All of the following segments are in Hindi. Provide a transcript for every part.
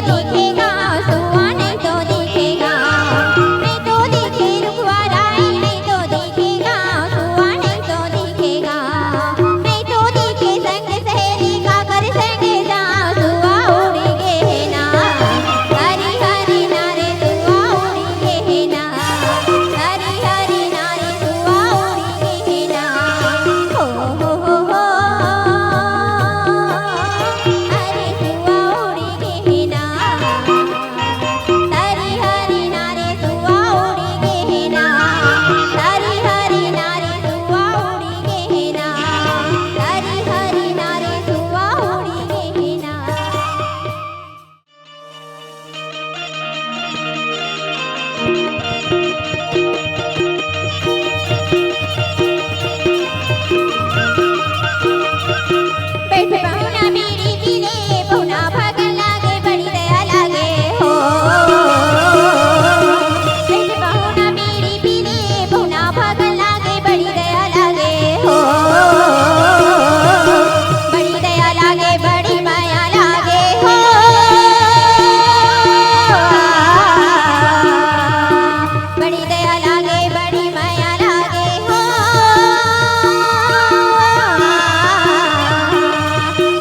दिखेगा सुआ नहीं तो दिखेगा, नहीं तो दिखे रुखवारा नहीं तो दिखेगा सुआ नहीं तो दिखेगा, नहीं तो दिखे संग सहेली का कर संग जा सुआ उड़ी गे ना, हरी हरी नारे सुआ उड़ी गे ना, हरी हरी नारे सुआ उड़ी गे ना, हो अरे सुआ उड़ी गे ना, हरी हरी नारे सुआ उड़ी गे ना, हरी हरी नारे सुआ उड़ी गे ना, हरी हरी नारे सुआ उड़ी गे ना। बैठ बहुना मेरी पीले बहुना भागन लागे बड़ी दया लागे हो, बैठ बहुना मेरी पीले बहुना भागन लागे बड़ी दया लागे हो, बड़ी दया लागे बड़ी माया लागे हो, बड़ी दया लागे बड़ी माया लागे हो,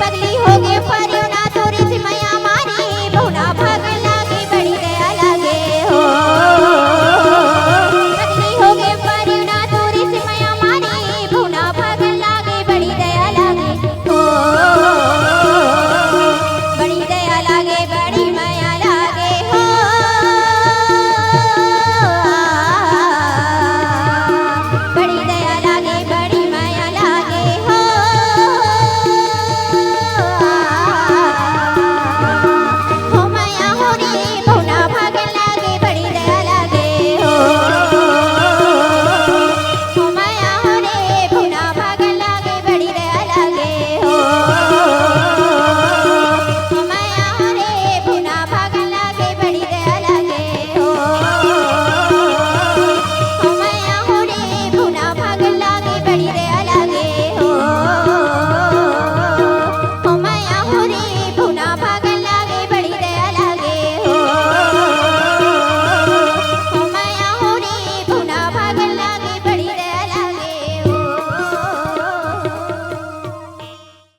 बदली हो गए परियो ना तोरी से मैया मारी बहुना भागन लागे बड़ी दया लागे हो, बदली हो गए परियो ना तोरी से मैया मारी बहुना भागन लागे बड़ी दया लागे हो, बड़ी दया लागे बड़ी माया